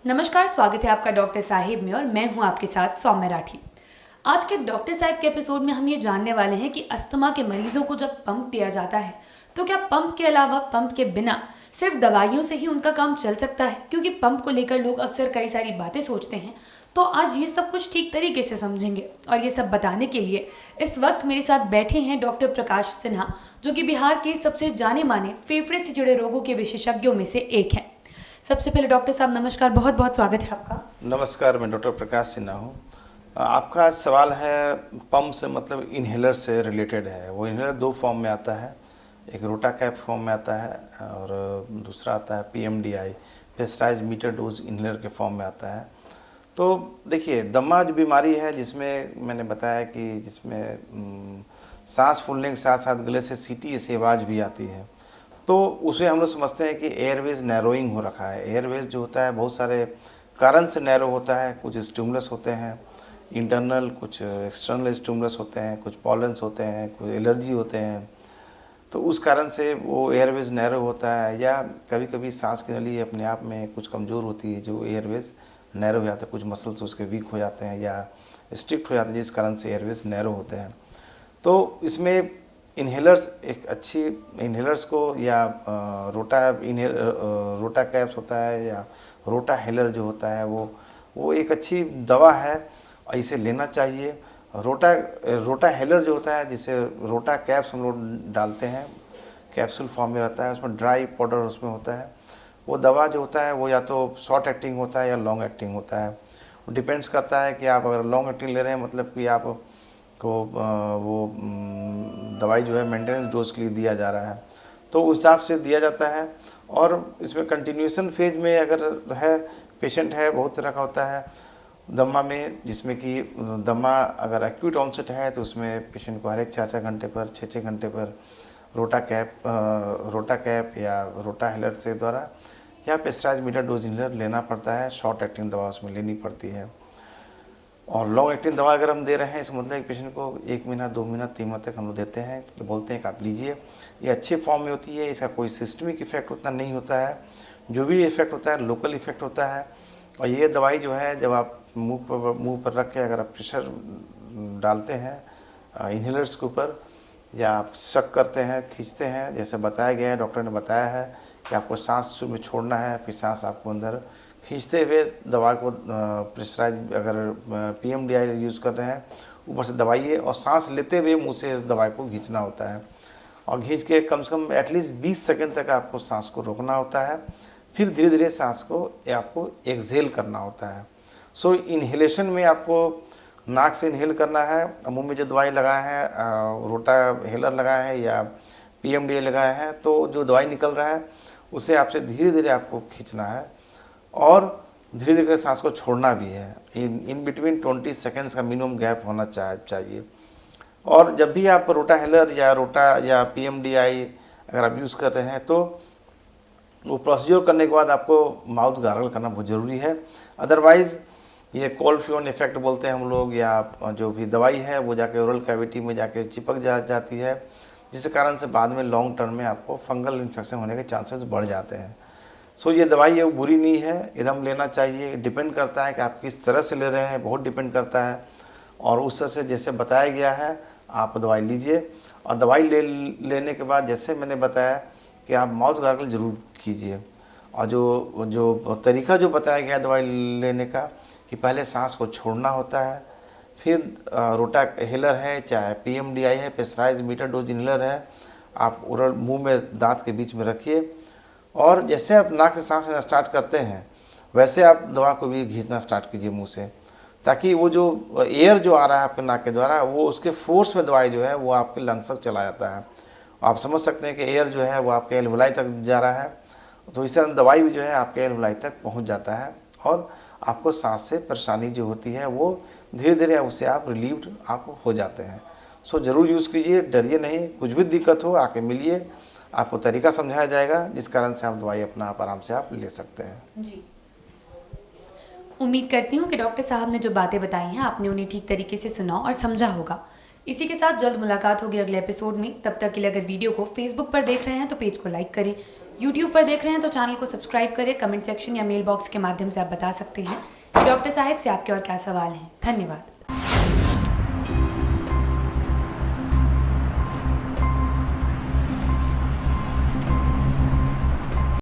नमस्कार, स्वागत है आपका डॉक्टर साहिब में और मैं हूं आपके साथ सौम्य राठी। आज के डॉक्टर साहिब के एपिसोड में हम ये जानने वाले हैं कि अस्थमा के मरीजों को जब पंप दिया जाता है तो क्या पंप के अलावा, पंप के बिना सिर्फ दवाइयों से ही उनका काम चल सकता है? क्योंकि पंप को लेकर लोग अक्सर कई सारी बातें सोचते हैं। तो आज ये सब कुछ ठीक तरीके से समझेंगे और ये सब बताने के लिए इस वक्त मेरे साथ बैठे हैं डॉक्टर प्रकाश सिन्हा, जो कि बिहार के सबसे जाने माने फेफड़े से जुड़े रोगों के विशेषज्ञों में से एक हैं। सबसे पहले डॉक्टर साहब नमस्कार, बहुत बहुत स्वागत है आपका। नमस्कार, मैं डॉक्टर प्रकाश सिन्हा हूँ। आपका आज सवाल है पंप से, मतलब इन्हेलर से रिलेटेड है। वो इन्हेलर दो फॉर्म में आता है, एक रोटा कैप फॉर्म में आता है और दूसरा आता है PMDI, pressurised meter dose inhaler के फॉर्म में आता है। तो देखिए, दमा जो बीमारी है जिसमें मैंने बताया कि जिसमें सांस फूलने के साथ साथ गले से सीटी सी आवाज़ भी आती है, तो उसे हम लोग समझते हैं कि एयरवेज नैरोइंग हो रखा है। एयरवेज जो होता है बहुत सारे कारण से नैरो होता है। कुछ स्टिमुलस होते हैं इंटरनल, कुछ एक्सटर्नल स्टिमुलस होते हैं, कुछ पॉलन्स होते हैं, कुछ एलर्जी होते हैं, तो उस कारण से वो एयरवेज नैरो होता है। या कभी कभी सांस की नली अपने आप में कुछ कमज़ोर होती है, जो एयरवेज नैरो हो जाता है, कुछ मसल्स उसके वीक हो जाते हैं या स्ट्रिक्ट हो जाते हैं, जिस कारण से एयरवेज नैरो होते हैं। तो इसमें इन्हेलर्स, एक अच्छी इन्हेलर्स को या रोटा कैप्स होता है या रोटा हेलर जो होता है वो एक अच्छी दवा है और इसे लेना चाहिए। रोटा हेलर जो होता है, जिसे रोटा कैप्स हम लोग डालते हैं, कैप्सूल फॉर्म में रहता है, उसमें ड्राई पाउडर उसमें होता है। वो दवा जो होता है वो या तो शॉर्ट एक्टिंग होता है या लॉन्ग एक्टिंग होता है। वो डिपेंड्स करता है कि आप अगर लॉन्ग एक्टिंग ले रहे हैं, मतलब कि आप को वो दवाई जो है मेंटेनेंस डोज के लिए दिया जा रहा है, तो उस हिसाब से दिया जाता है। और इसमें कंटिन्यूएशन फेज में अगर है, पेशेंट है, बहुत तरह का होता है दमा में, जिसमें कि दमा अगर एक्यूट ऑनसेट है तो उसमें पेशेंट को हर एक 4-4 घंटे पर, 6-6 घंटे पर रोटा कैप या रोटा हेलर से द्वारा या प्रेशराइज्ड मीटर डोज इन्हेलर लेना पड़ता है। शॉर्ट एक्टिंग दवा उसमें लेनी पड़ती है। और लॉन्ग एक्टिंग दवा अगर हम दे रहे हैं, इसका मतलब एक पेशेंट को 1 महीना, 2 महीना, 3 महीना तक हम लोग देते हैं, तो बोलते हैं कि आप लीजिए। ये अच्छे फॉर्म में होती है, इसका कोई सिस्टमिक इफेक्ट उतना नहीं होता है। जो भी इफेक्ट होता है लोकल इफेक्ट होता है। और ये दवाई जो है, जब आप मुंह पर रख के अगर आप प्रेशर डालते हैं इन्हेलर्स के ऊपर, या आप शक करते हैं, खींचते हैं, जैसे बताया गया है, डॉक्टर ने बताया है कि आपको सांस में छोड़ना है, फिर सांस आपको अंदर खींचते हुए दवा को प्रेशराइज, अगर PMDI यूज़ कर रहे हैं, ऊपर से दबाइए और सांस लेते हुए मुंह से उस दवाई को खींचना होता है। और खींच के कम से कम एटलीस्ट 20 सेकंड तक आपको सांस को रोकना होता है। फिर धीरे धीरे सांस को आपको एक्सहेल करना होता है। सो इन्हेलेशन में आपको नाक से इन्हेल करना है। मुंह में जो दवाई लगाए हैं, रोटा हेलर लगाए हैं या PMDI लगाए हैं, तो जो दवाई निकल रहा है उसे आपसे धीरे धीरे आपको खींचना है और धीरे धीरे सांस को छोड़ना भी है। इन बिटवीन 20 सेकेंड्स का मिनिमम गैप होना चाहिए। और जब भी आप रोटा हेलर या PMDI अगर आप यूज़ कर रहे हैं, तो वो प्रोसीजर करने के बाद आपको माउथ गार्गल करना बहुत ज़रूरी है। अदरवाइज़ ये कोल्ड फ्यून इफेक्ट बोलते हैं हम लोग, या जो भी दवाई है वो जाके ओरल कैविटी में जाके चिपक जाती है, जिस कारण से बाद में लॉन्ग टर्म में आपको फंगल इन्फेक्शन होने के चांसेस बढ़ जाते हैं। सो ये दवाई है वो बुरी नहीं है, एकदम लेना चाहिए। डिपेंड करता है कि आप किस तरह से ले रहे हैं, बहुत डिपेंड करता है। और उस तरह से जैसे बताया गया है आप दवाई लीजिए। और दवाई लेने के बाद, जैसे मैंने बताया, कि आप माउथ गार्गल जरूर कीजिए। और जो तरीका जो बताया गया दवाई लेने का, कि पहले सांस को छोड़ना होता है, फिर रोटा हेलर है, चाहे PMDI है, प्रेशराइज्ड मीटर डोज इन्हेलर है, आप ओरल मुँह में दांत के बीच में रखिए। और जैसे आप नाक से सांस लेना स्टार्ट करते हैं, वैसे आप दवा को भी खींचना स्टार्ट कीजिए मुंह से, ताकि वो जो एयर जो आ रहा है आपके नाक के द्वारा, वो उसके फोर्स में दवाई जो है वो आपके लंग्स तक चला जाता है। आप समझ सकते हैं कि एयर जो है वो आपके एल्वुलाई तक जा रहा है, तो इससे दवाई भी जो है आपके एल्वुलाई तक पहुंच जाता है और आपको सांस से परेशानी जो होती है वो धीरे धीरे उससे आप रिलीव्ड आप हो जाते हैं। सो ज़रूर यूज़ कीजिए, डरिए नहीं। कुछ भी दिक्कत हो आके मिलिए, आपको तरीका समझाया जाएगा, जिस कारण से आप दवाई अपना आप आराम से आप ले सकते हैं। जी, उम्मीद करती हूँ कि डॉक्टर साहब ने जो बातें बताई हैं आपने उन्हें ठीक तरीके से सुना और समझा होगा। इसी के साथ जल्द मुलाकात होगी अगले एपिसोड में। तब तक के लिए अगर वीडियो को फेसबुक पर देख रहे हैं तो पेज को लाइक करें, यूट्यूब पर देख रहे हैं तो चैनल को सब्सक्राइब करें। कमेंट सेक्शन या मेल बॉक्स के माध्यम से आप बता सकते हैं कि डॉक्टर साहिब से आपके और क्या सवाल हैं। धन्यवाद।